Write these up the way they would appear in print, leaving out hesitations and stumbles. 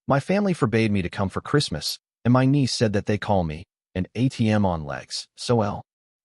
My family forbade me to come for Christmas, and my niece said that they call me an ATM on legs.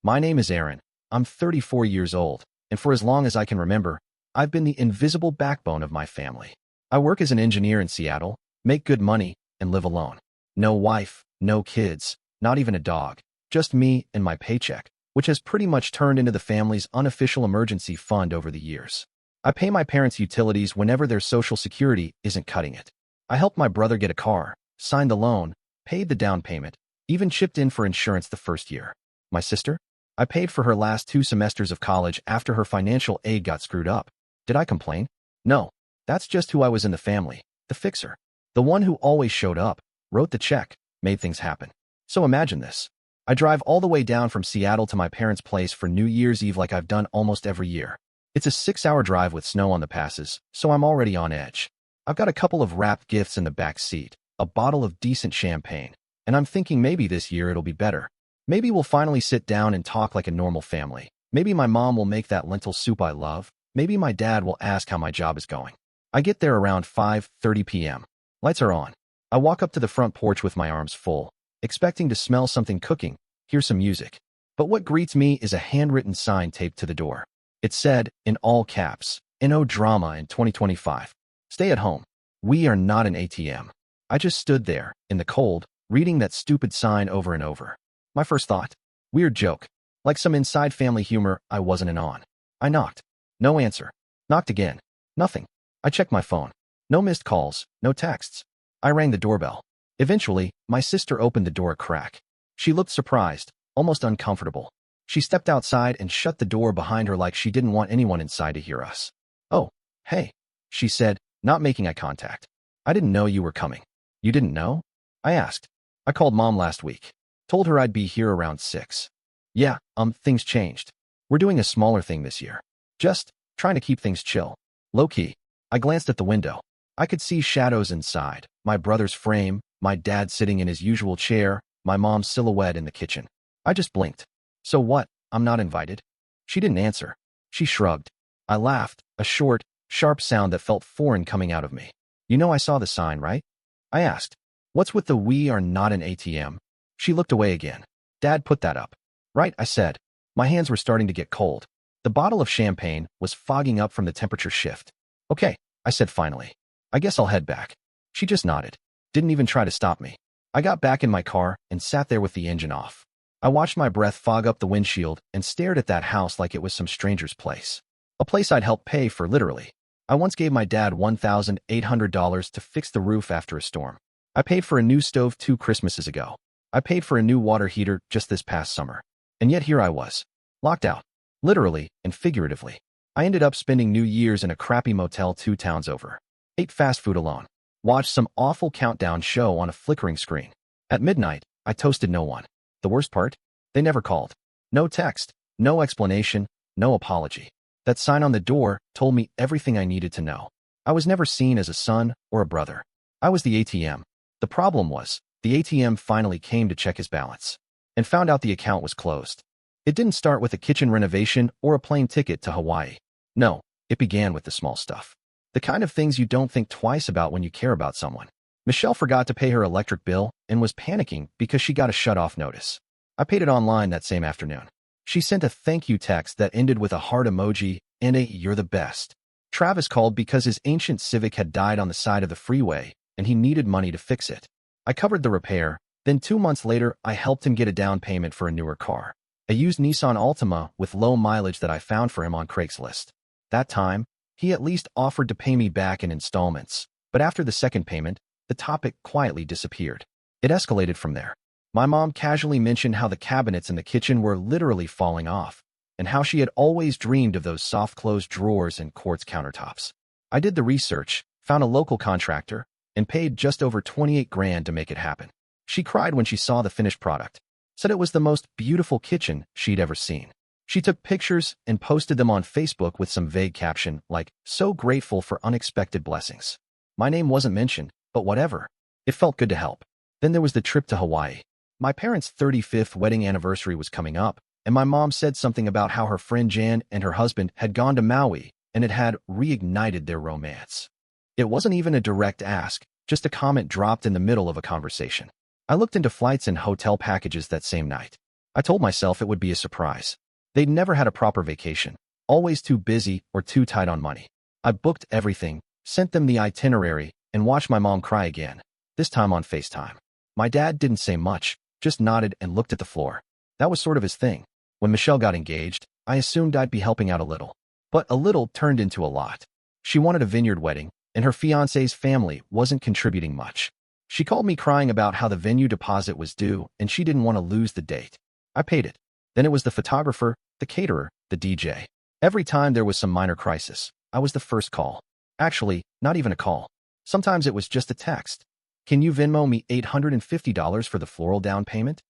My name is Aaron. I'm 34 years old, and for as long as I can remember, I've been the invisible backbone of my family. I work as an engineer in Seattle, make good money, and live alone. No wife, no kids, not even a dog, just me and my paycheck, which has pretty much turned into the family's unofficial emergency fund over the years. I pay my parents' utilities whenever their Social Security isn't cutting it. I helped my brother get a car, signed the loan, paid the down payment, even chipped in for insurance the first year. My sister? I paid for her last 2 semesters of college after her financial aid got screwed up. Did I complain? No. That's just who I was in the family, the fixer. The one who always showed up, wrote the check, made things happen. So imagine this. I drive all the way down from Seattle to my parents' place for New Year's Eve like I've done almost every year. It's a 6-hour drive with snow on the passes, so I'm already on edge. I've got a couple of wrapped gifts in the back seat, a bottle of decent champagne, and I'm thinking maybe this year it'll be better. Maybe we'll finally sit down and talk like a normal family. Maybe my mom will make that lentil soup I love. Maybe my dad will ask how my job is going. I get there around 5:30 p.m. Lights are on. I walk up to the front porch with my arms full, expecting to smell something cooking, hear some music. But what greets me is a handwritten sign taped to the door. It said, in all caps, "No drama in 2025. Stay at home. We are not an ATM." I just stood there, in the cold, reading that stupid sign over and over. My first thought? Weird joke. Like some inside family humor I wasn't in on. I knocked. No answer. Knocked again. Nothing. I checked my phone. No missed calls, no texts. I rang the doorbell. Eventually, my sister opened the door a crack. She looked surprised, almost uncomfortable. She stepped outside and shut the door behind her like she didn't want anyone inside to hear us. "Oh, hey," she said, not making eye contact. "I didn't know you were coming." "You didn't know?" I asked. "I called Mom last week. Told her I'd be here around 6. Yeah, things changed. We're doing a smaller thing this year. Just trying to keep things chill. Low-key." I glanced at the window. I could see shadows inside, my brother's frame, my dad sitting in his usual chair, my mom's silhouette in the kitchen. I just blinked. "So what? I'm not invited?" She didn't answer. She shrugged. I laughed, a short, sharp sound that felt foreign coming out of me. "You know I saw the sign, right?" I asked. "What's with the 'we are not an ATM'?" She looked away again. "Dad put that up." "Right," I said. My hands were starting to get cold. The bottle of champagne was fogging up from the temperature shift. "Okay," I said finally. "I guess I'll head back." She just nodded. Didn't even try to stop me. I got back in my car and sat there with the engine off. I watched my breath fog up the windshield and stared at that house like it was some stranger's place. A place I'd helped pay for, literally. I once gave my dad $1,800 to fix the roof after a storm. I paid for a new stove 2 Christmases ago. I paid for a new water heater just this past summer. And yet here I was, locked out, literally and figuratively. I ended up spending New Year's in a crappy motel 2 towns over. Ate fast food alone. Watched some awful countdown show on a flickering screen. At midnight, I toasted no one. The worst part? They never called. No text, no explanation, no apology. That sign on the door told me everything I needed to know. I was never seen as a son or a brother. I was the ATM. The problem was, the ATM finally came to check his balance and found out the account was closed. It didn't start with a kitchen renovation or a plane ticket to Hawaii. No, it began with the small stuff. The kind of things you don't think twice about when you care about someone. Michelle forgot to pay her electric bill and was panicking because she got a shut-off notice. I paid it online that same afternoon. She sent a thank you text that ended with a heart emoji and a "you're the best." Travis called because his ancient Civic had died on the side of the freeway and he needed money to fix it. I covered the repair, then 2 months later I helped him get a down payment for a newer car. A used Nissan Altima with low mileage that I found for him on Craigslist. That time, he at least offered to pay me back in installments, but after the second payment, the topic quietly disappeared. It escalated from there. My mom casually mentioned how the cabinets in the kitchen were literally falling off, and how she had always dreamed of those soft-closed drawers and quartz countertops. I did the research, found a local contractor, and paid just over 28 grand to make it happen. She cried when she saw the finished product, said it was the most beautiful kitchen she'd ever seen. She took pictures and posted them on Facebook with some vague caption like, "So grateful for unexpected blessings." My name wasn't mentioned, but whatever. It felt good to help. Then there was the trip to Hawaii. My parents' 35th wedding anniversary was coming up, and my mom said something about how her friend Jan and her husband had gone to Maui, and it had reignited their romance. It wasn't even a direct ask, just a comment dropped in the middle of a conversation. I looked into flights and hotel packages that same night. I told myself it would be a surprise. They'd never had a proper vacation, always too busy or too tight on money. I booked everything, sent them the itinerary, and watched my mom cry again, this time on FaceTime. My dad didn't say much, just nodded and looked at the floor. That was sort of his thing. When Michelle got engaged, I assumed I'd be helping out a little. But a little turned into a lot. She wanted a vineyard wedding, and her fiancé's family wasn't contributing much. She called me crying about how the venue deposit was due and she didn't want to lose the date. I paid it. Then it was the photographer, the caterer, the DJ. Every time there was some minor crisis, I was the first call. Actually, not even a call. Sometimes it was just a text. Can you Venmo me $850 for the floral down payment?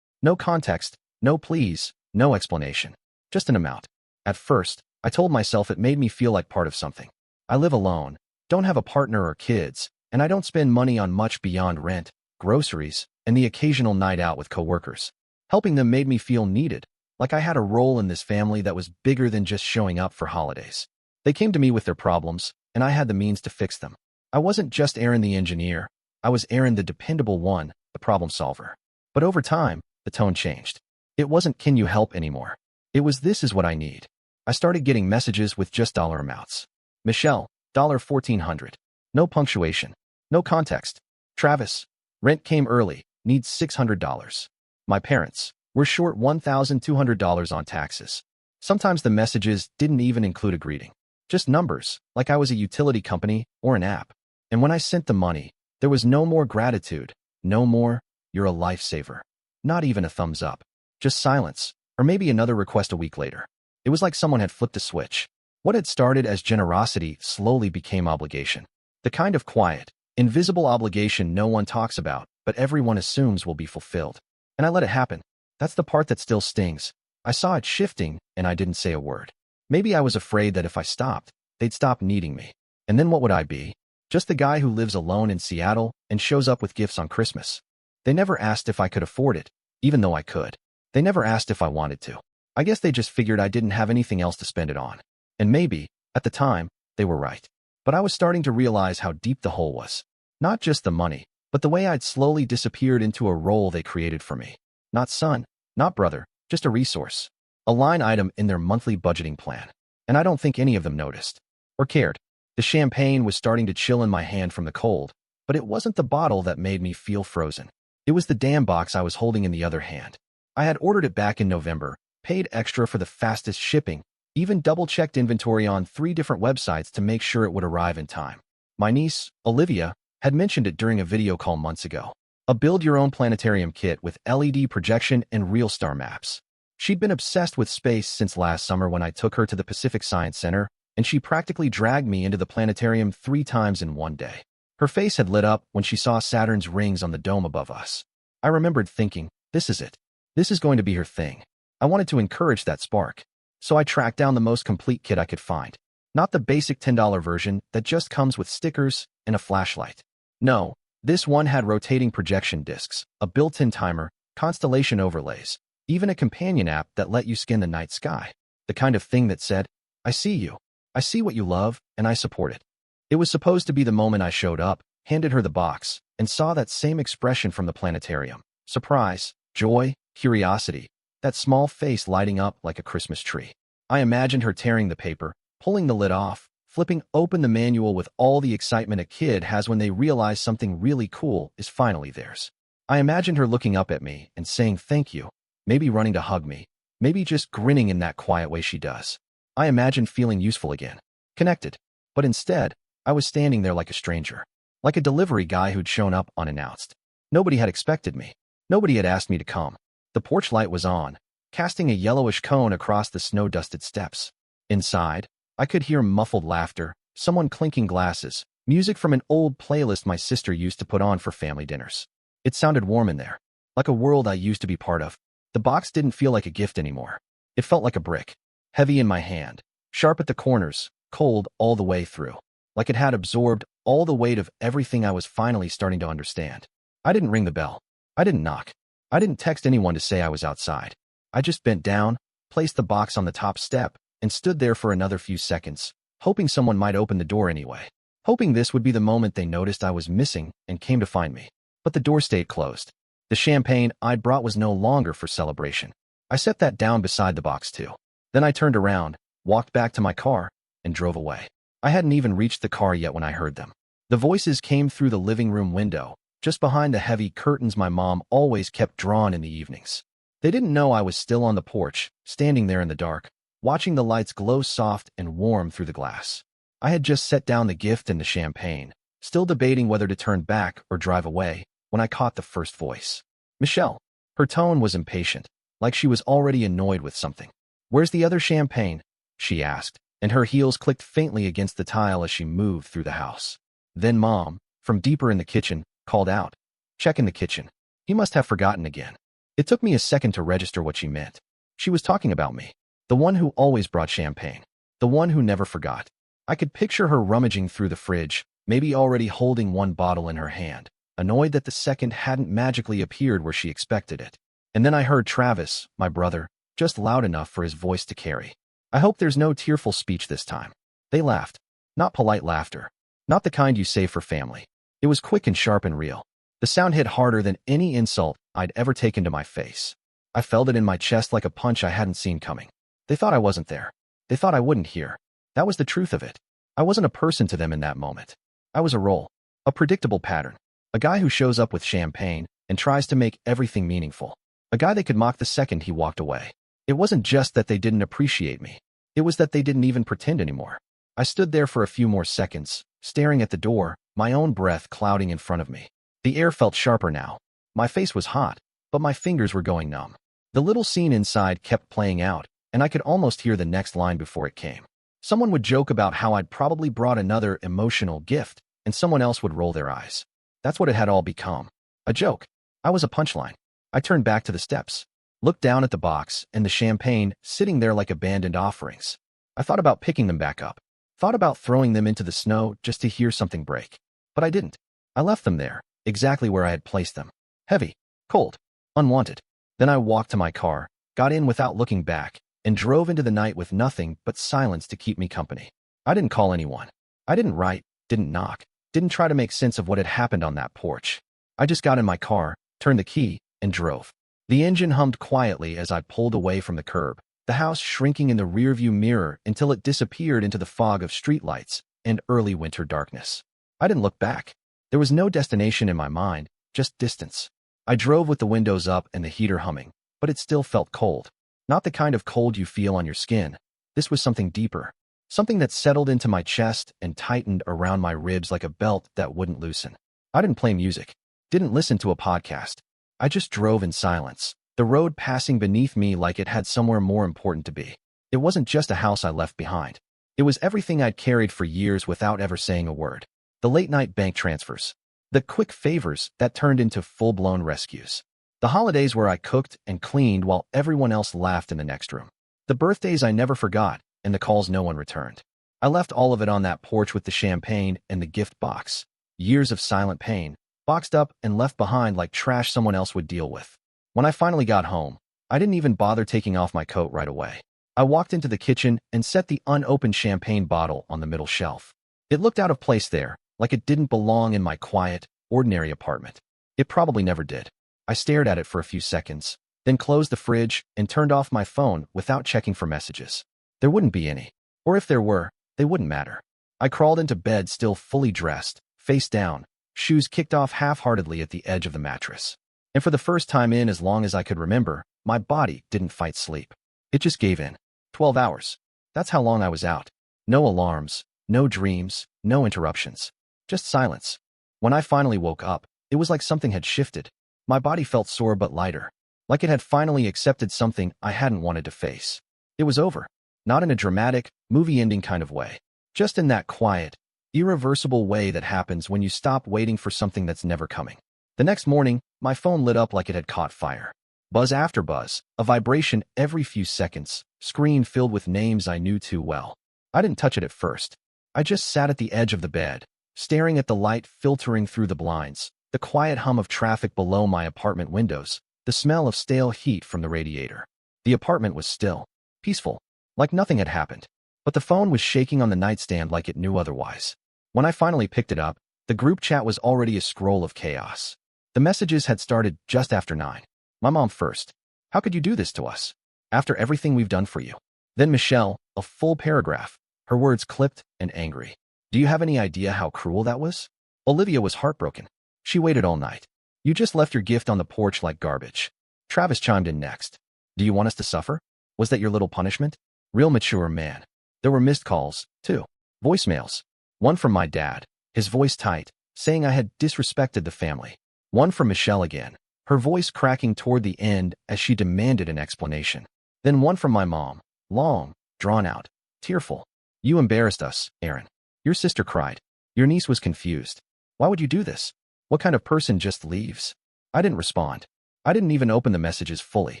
No context, no please, no explanation. Just an amount. At first, I told myself it made me feel like part of something. I live alone, don't have a partner or kids, and I don't spend money on much beyond rent, groceries, and the occasional night out with coworkers. Helping them made me feel needed, like I had a role in this family that was bigger than just showing up for holidays. They came to me with their problems, and I had the means to fix them. I wasn't just Aaron the engineer, I was Aaron the dependable one, the problem solver. But over time, the tone changed. It wasn't "can you help" anymore. It was "this is what I need." I started getting messages with just dollar amounts. Michelle, $1,400. No punctuation. No context. Travis, rent came early, needs $600. My parents, we're short $1,200 on taxes. Sometimes the messages didn't even include a greeting. Just numbers, like I was a utility company or an app. And when I sent the money, there was no more gratitude, no more, "you're a lifesaver." Not even a thumbs up. Just silence, or maybe another request a week later. It was like someone had flipped a switch. What had started as generosity slowly became obligation. The kind of quiet, invisible obligation no one talks about, but everyone assumes will be fulfilled. And I let it happen. That's the part that still stings. I saw it shifting, and I didn't say a word. Maybe I was afraid that if I stopped, they'd stop needing me. And then what would I be? Just the guy who lives alone in Seattle and shows up with gifts on Christmas. They never asked if I could afford it, even though I could. They never asked if I wanted to. I guess they just figured I didn't have anything else to spend it on. And maybe, at the time, they were right. But I was starting to realize how deep the hole was. Not just the money, but the way I'd slowly disappeared into a role they created for me. Not son, not brother, just a resource. A line item in their monthly budgeting plan. And I don't think any of them noticed. Or cared. The champagne was starting to chill in my hand from the cold, but it wasn't the bottle that made me feel frozen. It was the damn box I was holding in the other hand. I had ordered it back in November, paid extra for the fastest shipping, even double-checked inventory on 3 different websites to make sure it would arrive in time. My niece, Olivia, had mentioned it during a video call months ago. A build-your-own planetarium kit with LED projection and real star maps. She'd been obsessed with space since last summer when I took her to the Pacific Science Center, and she practically dragged me into the planetarium 3 times in one day. Her face had lit up when she saw Saturn's rings on the dome above us. I remembered thinking, this is it. This is going to be her thing. I wanted to encourage that spark. So I tracked down the most complete kit I could find. Not the basic $10 version that just comes with stickers and a flashlight. No, this one had rotating projection discs, a built-in timer, constellation overlays, even a companion app that let you scan the night sky. The kind of thing that said, "I see you. I see what you love, and I support it." It was supposed to be the moment I showed up, handed her the box, and saw that same expression from the planetarium. Surprise, joy, curiosity, that small face lighting up like a Christmas tree. I imagined her tearing the paper, pulling the lid off, flipping open the manual with all the excitement a kid has when they realize something really cool is finally theirs. I imagined her looking up at me and saying thank you, maybe running to hug me, maybe just grinning in that quiet way she does. I imagined feeling useful again, connected. But instead, I was standing there like a stranger, like a delivery guy who'd shown up unannounced. Nobody had expected me. Nobody had asked me to come. The porch light was on, casting a yellowish cone across the snow-dusted steps. Inside, I could hear muffled laughter, someone clinking glasses, music from an old playlist my sister used to put on for family dinners. It sounded warm in there, like a world I used to be part of. The box didn't feel like a gift anymore. It felt like a brick, heavy in my hand, sharp at the corners, cold all the way through, like it had absorbed all the weight of everything I was finally starting to understand. I didn't ring the bell. I didn't knock. I didn't text anyone to say I was outside. I just bent down, placed the box on the top step, and stood there for another few seconds, hoping someone might open the door anyway. hoping this would be the moment they noticed I was missing and came to find me. But the door stayed closed. The champagne I'd brought was no longer for celebration. I set that down beside the box too. Then I turned around, walked back to my car, and drove away. I hadn't even reached the car yet when I heard them. The voices came through the living room window, just behind the heavy curtains my mom always kept drawn in the evenings. They didn't know I was still on the porch, standing there in the dark, watching the lights glow soft and warm through the glass. I had just set down the gift and the champagne, still debating whether to turn back or drive away, when I caught the first voice. Michelle. Her tone was impatient, like she was already annoyed with something. "Where's the other champagne?" she asked, and her heels clicked faintly against the tile as she moved through the house. Then Mom, from deeper in the kitchen, called out, "Check in the kitchen. He must have forgotten again." It took me a second to register what she meant. She was talking about me, the one who always brought champagne, the one who never forgot. I could picture her rummaging through the fridge, maybe already holding one bottle in her hand, annoyed that the second hadn't magically appeared where she expected it. And then I heard Travis, my brother, just loud enough for his voice to carry. "I hope there's no tearful speech this time." They laughed. Not polite laughter. Not the kind you say for family. It was quick and sharp and real. The sound hit harder than any insult I'd ever taken to my face. I felt it in my chest like a punch I hadn't seen coming. They thought I wasn't there. They thought I wouldn't hear. That was the truth of it. I wasn't a person to them in that moment. I was a role. A predictable pattern. A guy who shows up with champagne and tries to make everything meaningful. A guy they could mock the second he walked away. It wasn't just that they didn't appreciate me. It was that they didn't even pretend anymore. I stood there for a few more seconds, staring at the door, my own breath clouding in front of me. The air felt sharper now. My face was hot, but my fingers were going numb. The little scene inside kept playing out, and I could almost hear the next line before it came. Someone would joke about how I'd probably brought another emotional gift, and someone else would roll their eyes. That's what it had all become. A joke. I was a punchline. I turned back to the steps, looked down at the box and the champagne sitting there like abandoned offerings. I thought about picking them back up. Thought about throwing them into the snow just to hear something break. But I didn't. I left them there, exactly where I had placed them. Heavy, cold, unwanted. Then I walked to my car, got in without looking back, and drove into the night with nothing but silence to keep me company. I didn't call anyone. I didn't write, didn't knock, didn't try to make sense of what had happened on that porch. I just got in my car, turned the key, and drove. The engine hummed quietly as I pulled away from the curb, the house shrinking in the rearview mirror until it disappeared into the fog of streetlights and early winter darkness. I didn't look back. There was no destination in my mind, just distance. I drove with the windows up and the heater humming, but it still felt cold. Not the kind of cold you feel on your skin. This was something deeper. Something that settled into my chest and tightened around my ribs like a belt that wouldn't loosen. I didn't play music. Didn't listen to a podcast. I just drove in silence, the road passing beneath me like it had somewhere more important to be. It wasn't just a house I left behind. It was everything I'd carried for years without ever saying a word. The late-night bank transfers. The quick favors that turned into full-blown rescues. The holidays where I cooked and cleaned while everyone else laughed in the next room. The birthdays I never forgot and the calls no one returned. I left all of it on that porch with the champagne and the gift box. Years of silent pain, boxed up and left behind like trash someone else would deal with. When I finally got home, I didn't even bother taking off my coat right away. I walked into the kitchen and set the unopened champagne bottle on the middle shelf. It looked out of place there, like it didn't belong in my quiet, ordinary apartment. It probably never did. I stared at it for a few seconds, then closed the fridge and turned off my phone without checking for messages. There wouldn't be any. Or if there were, they wouldn't matter. I crawled into bed still fully dressed, face down, shoes kicked off half-heartedly at the edge of the mattress. And for the first time in as long as I could remember, my body didn't fight sleep. It just gave in. 12 hours. That's how long I was out. No alarms, no dreams, no interruptions. Just silence. When I finally woke up, it was like something had shifted. My body felt sore but lighter, like it had finally accepted something I hadn't wanted to face. It was over. Not in a dramatic, movie-ending kind of way. Just in that quiet, irreversible way that happens when you stop waiting for something that's never coming. The next morning, my phone lit up like it had caught fire. Buzz after buzz, a vibration every few seconds, screen filled with names I knew too well. I didn't touch it at first. I just sat at the edge of the bed, staring at the light filtering through the blinds, the quiet hum of traffic below my apartment windows, the smell of stale heat from the radiator. The apartment was still, peaceful, like nothing had happened. But the phone was shaking on the nightstand like it knew otherwise. When I finally picked it up, the group chat was already a scroll of chaos. The messages had started just after 9. My mom first. How could you do this to us? After everything we've done for you. Then Michelle, a full paragraph, her words clipped and angry. Do you have any idea how cruel that was? Olivia was heartbroken. She waited all night. You just left your gift on the porch like garbage. Travis chimed in next. Do you want us to suffer? Was that your little punishment? Real mature man. There were missed calls, too. Voicemails. One from my dad, his voice tight, saying I had disrespected the family. One from Michelle again, her voice cracking toward the end as she demanded an explanation. Then one from my mom, long, drawn out, tearful. You embarrassed us, Aaron. Your sister cried. Your niece was confused. Why would you do this? What kind of person just leaves? I didn't respond. I didn't even open the messages fully.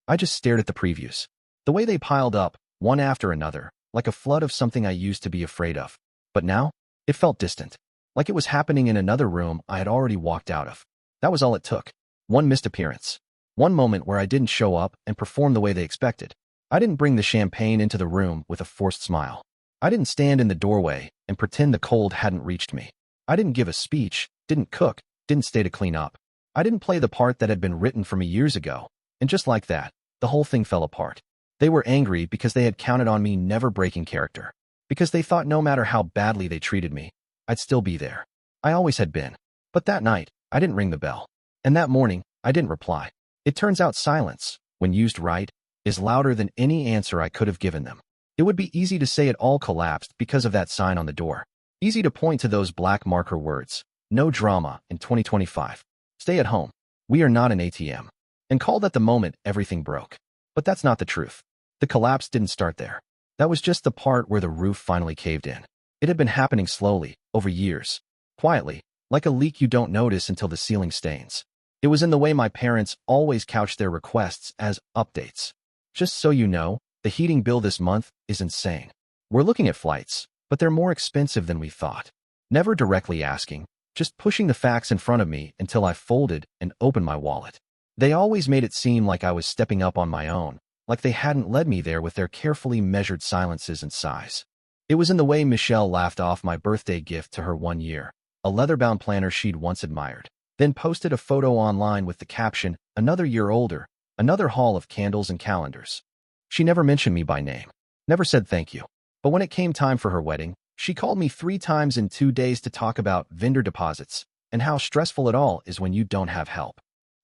I just stared at the previews. The way they piled up, one after another, like a flood of something I used to be afraid of. But now, it felt distant. Like it was happening in another room I had already walked out of. That was all it took. One missed appearance. One moment where I didn't show up and perform the way they expected. I didn't bring the champagne into the room with a forced smile. I didn't stand in the doorway and pretend the cold hadn't reached me. I didn't give a speech, didn't cook, didn't stay to clean up. I didn't play the part that had been written for me years ago. And just like that, the whole thing fell apart. They were angry because they had counted on me never breaking character. Because they thought no matter how badly they treated me, I'd still be there. I always had been. But that night, I didn't ring the bell. And that morning, I didn't reply. It turns out silence, when used right, is louder than any answer I could have given them. It would be easy to say it all collapsed because of that sign on the door. Easy to point to those black marker words. No drama in 2025. Stay at home. We are not an ATM. And call that the moment everything broke. But that's not the truth. The collapse didn't start there. That was just the part where the roof finally caved in. It had been happening slowly, over years. Quietly, like a leak you don't notice until the ceiling stains. It was in the way my parents always couched their requests as updates. Just so you know, the heating bill this month is insane. We're looking at flights, but they're more expensive than we thought. Never directly asking, just pushing the facts in front of me until I folded and opened my wallet. They always made it seem like I was stepping up on my own, like they hadn't led me there with their carefully measured silences and sighs. It was in the way Michelle laughed off my birthday gift to her 1 year, a leather-bound planner she'd once admired, then posted a photo online with the caption, another year older, another haul of candles and calendars. She never mentioned me by name, never said thank you. But when it came time for her wedding, she called me 3 times in 2 days to talk about vendor deposits and how stressful it all is when you don't have help.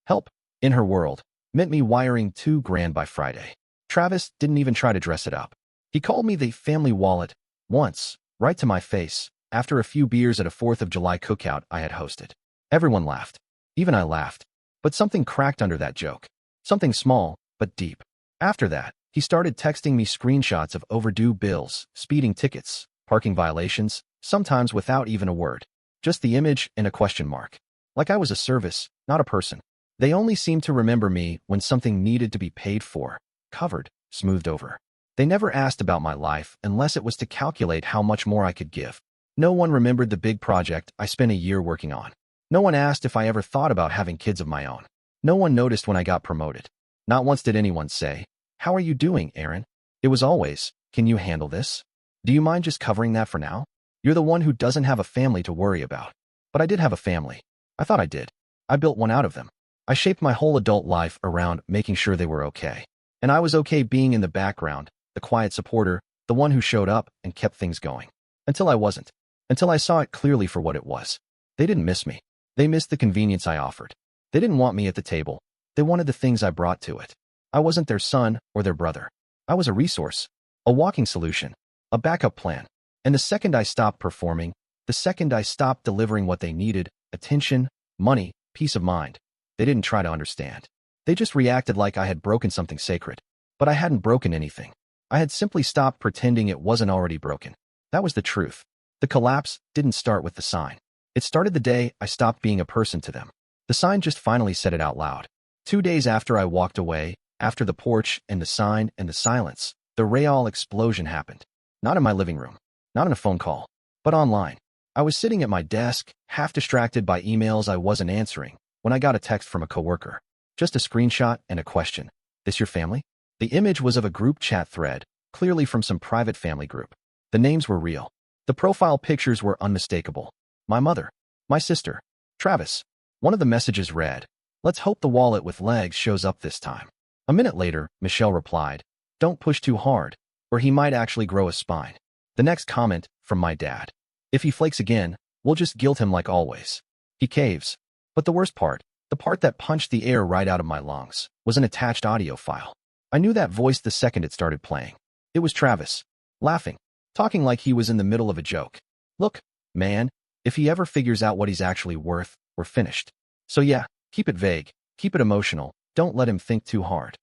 Help, in her world, meant me wiring $2,000 by Friday. Travis didn't even try to dress it up. He called me the family wallet once, right to my face, after a few beers at a 4th of July cookout I had hosted. Everyone laughed. Even I laughed. But something cracked under that joke. Something small, but deep. After that, he started texting me screenshots of overdue bills, speeding tickets, parking violations, sometimes without even a word. Just the image and a question mark. Like I was a service, not a person. They only seemed to remember me when something needed to be paid for, covered, smoothed over. They never asked about my life unless it was to calculate how much more I could give. No one remembered the big project I spent a year working on. No one asked if I ever thought about having kids of my own. No one noticed when I got promoted. Not once did anyone say, "How are you doing, Aaron?" It was always, "Can you handle this? Do you mind just covering that for now? You're the one who doesn't have a family to worry about." But I did have a family. I thought I did. I built one out of them. I shaped my whole adult life around making sure they were okay. And I was okay being in the background, the quiet supporter, the one who showed up and kept things going. Until I wasn't. Until I saw it clearly for what it was. They didn't miss me. They missed the convenience I offered. They didn't want me at the table. They wanted the things I brought to it. I wasn't their son or their brother. I was a resource, a walking solution, a backup plan. And the second I stopped performing, the second I stopped delivering what they needed, attention, money, peace of mind, they didn't try to understand. They just reacted like I had broken something sacred. But I hadn't broken anything. I had simply stopped pretending it wasn't already broken. That was the truth. The collapse didn't start with the sign. It started the day I stopped being a person to them. The sign just finally said it out loud. 2 days after I walked away, after the porch and the sign and the silence, the real explosion happened. Not in my living room, not in a phone call, but online. I was sitting at my desk, half distracted by emails I wasn't answering, when I got a text from a coworker. Just a screenshot and a question. "This your family?" The image was of a group chat thread, clearly from some private family group. The names were real. The profile pictures were unmistakable. My mother. My sister. Travis. One of the messages read, "Let's hope the wallet with legs shows up this time." A minute later, Michelle replied, "Don't push too hard, or he might actually grow a spine." The next comment, from my dad. "If he flakes again, we'll just guilt him like always. He caves." But the worst part, the part that punched the air right out of my lungs, was an attached audio file. I knew that voice the second it started playing. It was Travis, laughing, talking like he was in the middle of a joke. "Look, man, if he ever figures out what he's actually worth, we're finished. So yeah, keep it vague, keep it emotional, don't let him think too hard."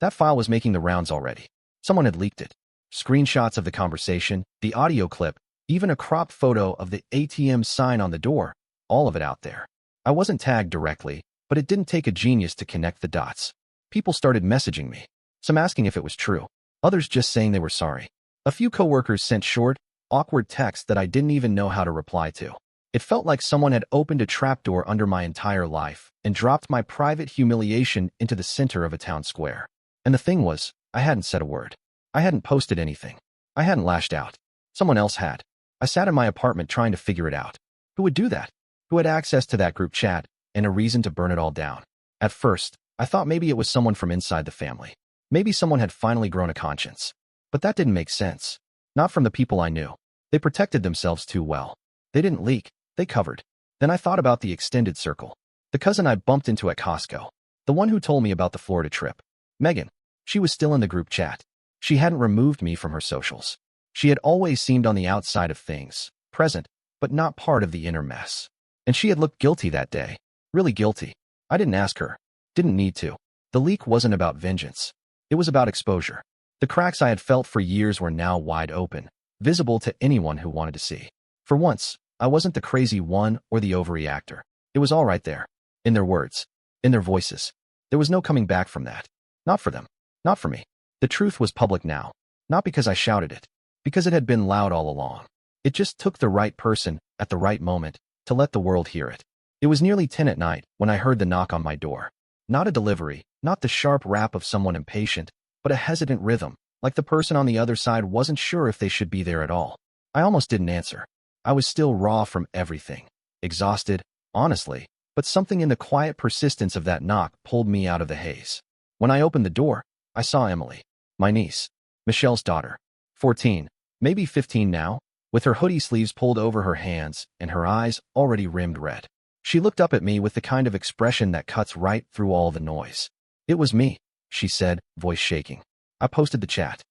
That file was making the rounds already. Someone had leaked it. Screenshots of the conversation, the audio clip, even a cropped photo of the ATM sign on the door, all of it out there. I wasn't tagged directly, but it didn't take a genius to connect the dots. People started messaging me, some asking if it was true, others just saying they were sorry. A few coworkers sent short, awkward texts that I didn't even know how to reply to. It felt like someone had opened a trapdoor under my entire life and dropped my private humiliation into the center of a town square. And the thing was, I hadn't said a word. I hadn't posted anything. I hadn't lashed out. Someone else had. I sat in my apartment trying to figure it out. Who would do that? Who had access to that group chat and a reason to burn it all down? At first, I thought maybe it was someone from inside the family. Maybe someone had finally grown a conscience. But that didn't make sense. Not from the people I knew. They protected themselves too well. They didn't leak. They covered. Then I thought about the extended circle. The cousin I bumped into at Costco. The one who told me about the Florida trip. Megan. She was still in the group chat. She hadn't removed me from her socials. She had always seemed on the outside of things, present, but not part of the inner mess. And she had looked guilty that day. Really guilty. I didn't ask her. Didn't need to. The leak wasn't about vengeance. It was about exposure. The cracks I had felt for years were now wide open, visible to anyone who wanted to see. For once, I wasn't the crazy one or the overreactor. It was all right there. In their words. In their voices. There was no coming back from that. Not for them. Not for me. The truth was public now. Not because I shouted it. Because it had been loud all along. It just took the right person, at the right moment, to let the world hear it. It was nearly 10 at night when I heard the knock on my door. Not a delivery, not the sharp rap of someone impatient, but a hesitant rhythm, like the person on the other side wasn't sure if they should be there at all. I almost didn't answer. I was still raw from everything. Exhausted, honestly, but something in the quiet persistence of that knock pulled me out of the haze. When I opened the door, I saw Emily, my niece, Michelle's daughter, 14, maybe 15 now, with her hoodie sleeves pulled over her hands and her eyes already rimmed red. She looked up at me with the kind of expression that cuts right through all the noise. "It was me," she said, voice shaking. "I posted the chat."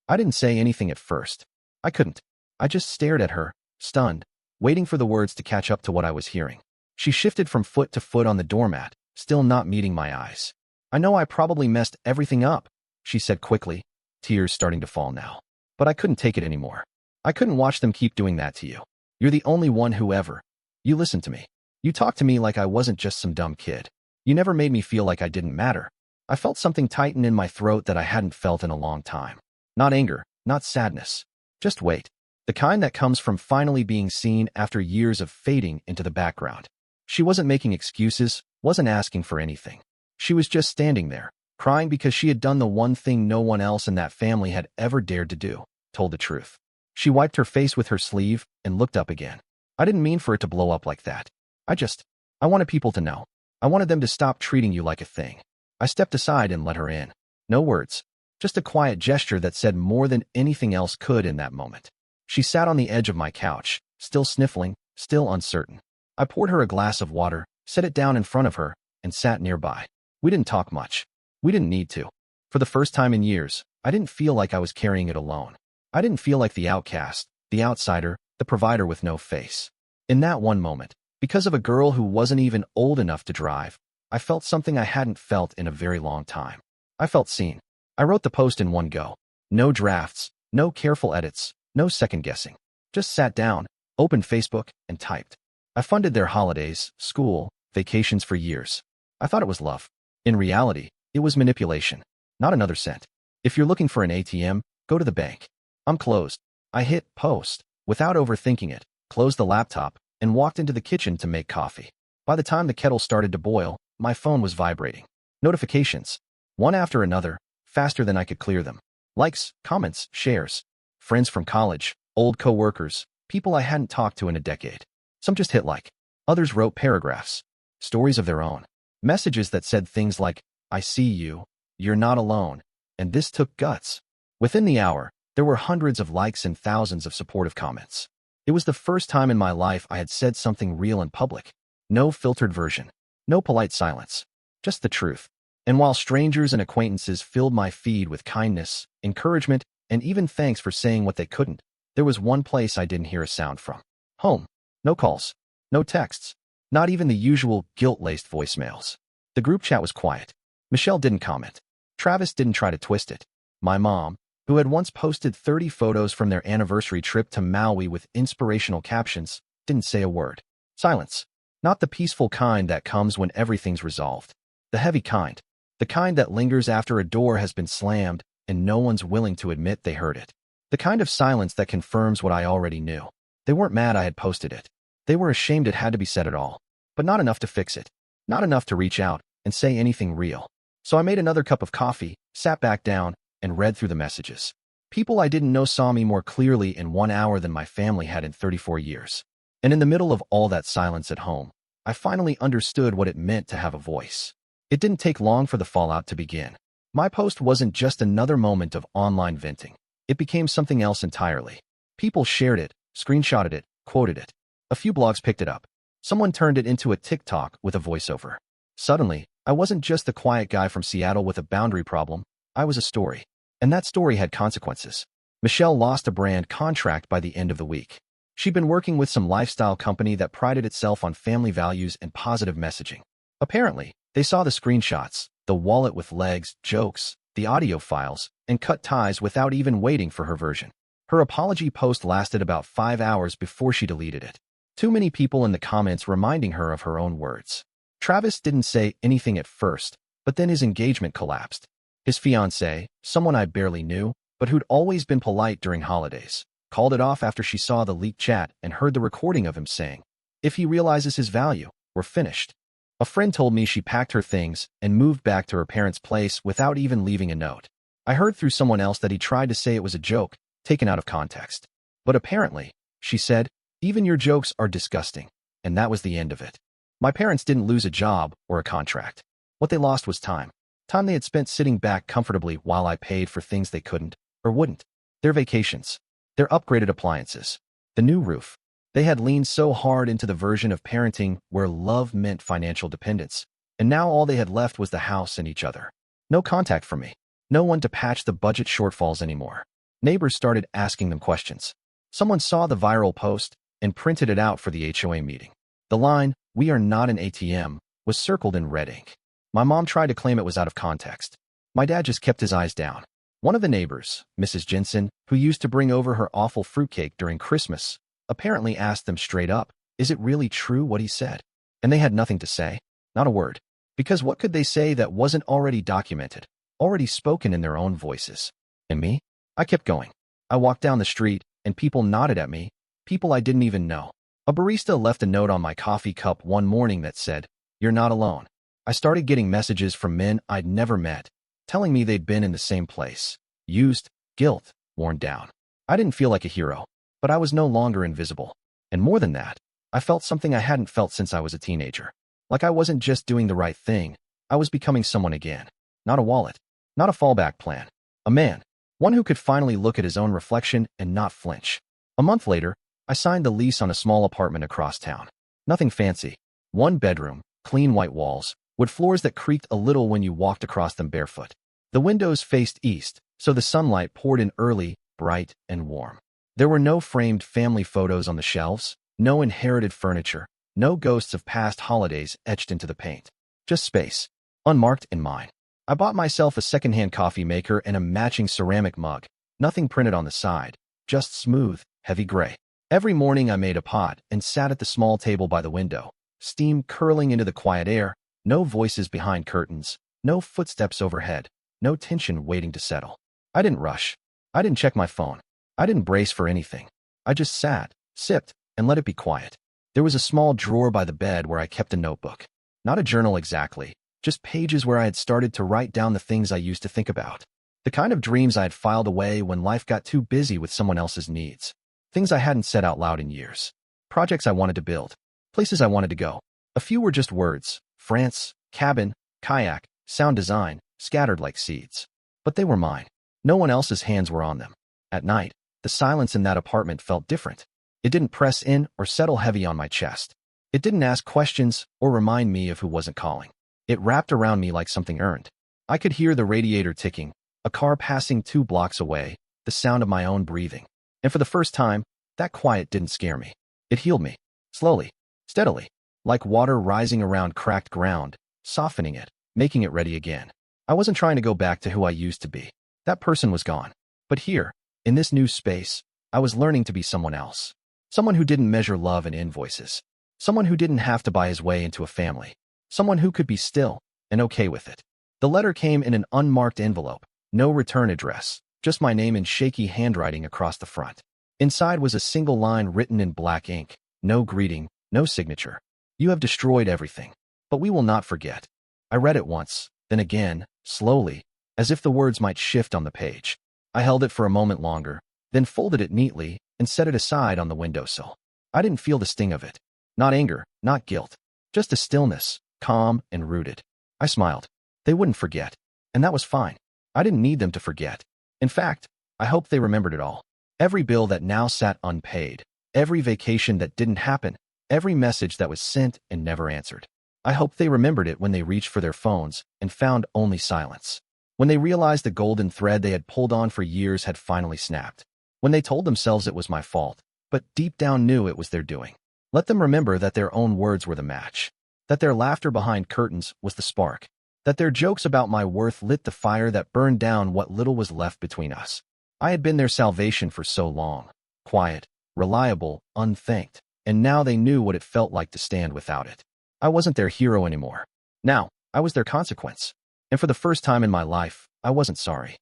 I didn't say anything at first. I couldn't. I just stared at her, stunned, waiting for the words to catch up to what I was hearing. She shifted from foot to foot on the doormat, still not meeting my eyes. "I know I probably messed everything up," she said quickly, tears starting to fall now. "But I couldn't take it anymore. I couldn't watch them keep doing that to you. You're the only one who ever. You listened to me. You talked to me like I wasn't just some dumb kid. You never made me feel like I didn't matter." I felt something tighten in my throat that I hadn't felt in a long time. Not anger, not sadness. Just weight. The kind that comes from finally being seen after years of fading into the background. She wasn't making excuses, wasn't asking for anything. She was just standing there, crying because she had done the one thing no one else in that family had ever dared to do, told the truth. She wiped her face with her sleeve and looked up again. "I didn't mean for it to blow up like that. I wanted people to know. I wanted them to stop treating you like a thing." I stepped aside and let her in. No words. Just a quiet gesture that said more than anything else could in that moment. She sat on the edge of my couch, still sniffling, still uncertain. I poured her a glass of water, set it down in front of her, and sat nearby. We didn't talk much. We didn't need to. For the first time in years, I didn't feel like I was carrying it alone. I didn't feel like the outcast, the outsider, the provider with no face. In that one moment, because of a girl who wasn't even old enough to drive, I felt something I hadn't felt in a very long time. I felt seen. I wrote the post in one go. No drafts, no careful edits, no second guessing. Just sat down, opened Facebook, and typed. I funded their holidays, school, vacations for years. I thought it was love. In reality, it was manipulation. Not another cent. If you're looking for an ATM, go to the bank. I'm closed. I hit post, without overthinking it, closed the laptop, and walked into the kitchen to make coffee. By the time the kettle started to boil, my phone was vibrating. Notifications. One after another, faster than I could clear them. Likes, comments, shares. Friends from college, old co-workers, People I hadn't talked to in a decade. Some just hit like. Others wrote paragraphs, stories of their own, messages that said things like, I see you, you're not alone, and this took guts. Within the hour, there were hundreds of likes and thousands of supportive comments. It was the first time in my life I had said something real in public. No filtered version, no polite silence, just the truth. And while strangers and acquaintances filled my feed with kindness, encouragement, and even thanks for saying what they couldn't, there was one place I didn't hear a sound from. Home. No calls. No texts. Not even the usual guilt-laced voicemails. The group chat was quiet. Michelle didn't comment. Travis didn't try to twist it. My mom, who had once posted 30 photos from their anniversary trip to Maui with inspirational captions, didn't say a word. Silence. Not the peaceful kind that comes when everything's resolved. The heavy kind. The kind that lingers after a door has been slammed and no one's willing to admit they heard it. The kind of silence that confirms what I already knew. They weren't mad I had posted it. They were ashamed it had to be said at all. But not enough to fix it. Not enough to reach out and say anything real. So I made another cup of coffee, sat back down, and read through the messages. People I didn't know saw me more clearly in 1 hour than my family had in 34 years. And in the middle of all that silence at home, I finally understood what it meant to have a voice. It didn't take long for the fallout to begin. My post wasn't just another moment of online venting. It became something else entirely. People shared it, screenshotted it, quoted it. A few blogs picked it up. Someone turned it into a TikTok with a voiceover. Suddenly, I wasn't just the quiet guy from Seattle with a boundary problem. I was a story. And that story had consequences. Michelle lost a brand contract by the end of the week. She'd been working with some lifestyle company that prided itself on family values and positive messaging. Apparently, they saw the screenshots, the wallet with legs, jokes, the audio files, and cut ties without even waiting for her version. Her apology post lasted about 5 hours before she deleted it. Too many people in the comments reminding her of her own words. Travis didn't say anything at first, but then his engagement collapsed. His fiancée, someone I barely knew, but who'd always been polite during holidays, called it off after she saw the leaked chat and heard the recording of him saying, "If he realizes his value, we're finished." A friend told me she packed her things and moved back to her parents' place without even leaving a note. I heard through someone else that he tried to say it was a joke, taken out of context. But apparently, she said, "Even your jokes are disgusting." And that was the end of it. My parents didn't lose a job or a contract. What they lost was time. Time they had spent sitting back comfortably while I paid for things they couldn't or wouldn't. Their vacations. Their upgraded appliances. The new roof. They had leaned so hard into the version of parenting where love meant financial dependence. And now all they had left was the house and each other. No contact from me. No one to patch the budget shortfalls anymore. Neighbors started asking them questions. Someone saw the viral post and printed it out for the HOA meeting. The line, "We are not an ATM," was circled in red ink. My mom tried to claim it was out of context. My dad just kept his eyes down. One of the neighbors, Mrs. Jensen, who used to bring over her awful fruitcake during Christmas, apparently asked them straight up, "Is it really true what he said?" And they had nothing to say, not a word. Because what could they say that wasn't already documented, already spoken in their own voices? And me? I kept going. I walked down the street, and people nodded at me, people I didn't even know. A barista left a note on my coffee cup one morning that said, "You're not alone." I started getting messages from men I'd never met, telling me they'd been in the same place. Used, guilt, worn down. I didn't feel like a hero, but I was no longer invisible. And more than that, I felt something I hadn't felt since I was a teenager. Like I wasn't just doing the right thing, I was becoming someone again. Not a wallet, not a fallback plan. A man. One who could finally look at his own reflection and not flinch. A month later, I signed the lease on a small apartment across town. Nothing fancy. 1 bedroom, clean white walls, wood floors that creaked a little when you walked across them barefoot. The windows faced east, so the sunlight poured in early, bright, and warm. There were no framed family photos on the shelves, no inherited furniture, no ghosts of past holidays etched into the paint. Just space, unmarked and mine. I bought myself a secondhand coffee maker and a matching ceramic mug. Nothing printed on the side, just smooth, heavy gray. Every morning I made a pot and sat at the small table by the window, steam curling into the quiet air, no voices behind curtains, no footsteps overhead, no tension waiting to settle. I didn't rush. I didn't check my phone. I didn't brace for anything. I just sat, sipped, and let it be quiet. There was a small drawer by the bed where I kept a notebook. Not a journal exactly, just pages where I had started to write down the things I used to think about. The kind of dreams I had filed away when life got too busy with someone else's needs. Things I hadn't said out loud in years. Projects I wanted to build. Places I wanted to go. A few were just words. France, cabin, kayak, sound design, scattered like seeds. But they were mine. No one else's hands were on them. At night, the silence in that apartment felt different. It didn't press in or settle heavy on my chest. It didn't ask questions or remind me of who wasn't calling. It wrapped around me like something earned. I could hear the radiator ticking, a car passing 2 blocks away, the sound of my own breathing. And for the first time, that quiet didn't scare me. It healed me. Slowly, steadily, like water rising around cracked ground, softening it, making it ready again. I wasn't trying to go back to who I used to be. That person was gone. But here, in this new space, I was learning to be someone else. Someone who didn't measure love in invoices. Someone who didn't have to buy his way into a family. Someone who could be still and okay with it. The letter came in an unmarked envelope, no return address, just my name in shaky handwriting across the front. Inside was a single line written in black ink, no greeting, no signature. You have destroyed everything, but we will not forget. I read it once, then again, slowly, as if the words might shift on the page. I held it for a moment longer, then folded it neatly and set it aside on the windowsill. I didn't feel the sting of it. Not anger, not guilt, just a stillness, calm and rooted. I smiled. They wouldn't forget, and that was fine. I didn't need them to forget. In fact, I hoped they remembered it all. Every bill that now sat unpaid, every vacation that didn't happen, every message that was sent and never answered. I hoped they remembered it when they reached for their phones and found only silence. When they realized the golden thread they had pulled on for years had finally snapped. When they told themselves it was my fault, but deep down knew it was their doing. Let them remember that their own words were the match. That their laughter behind curtains was the spark. That their jokes about my worth lit the fire that burned down what little was left between us. I had been their salvation for so long. Quiet, reliable, unthanked. And now they knew what it felt like to stand without it. I wasn't their hero anymore. Now, I was their consequence. And for the first time in my life, I wasn't sorry.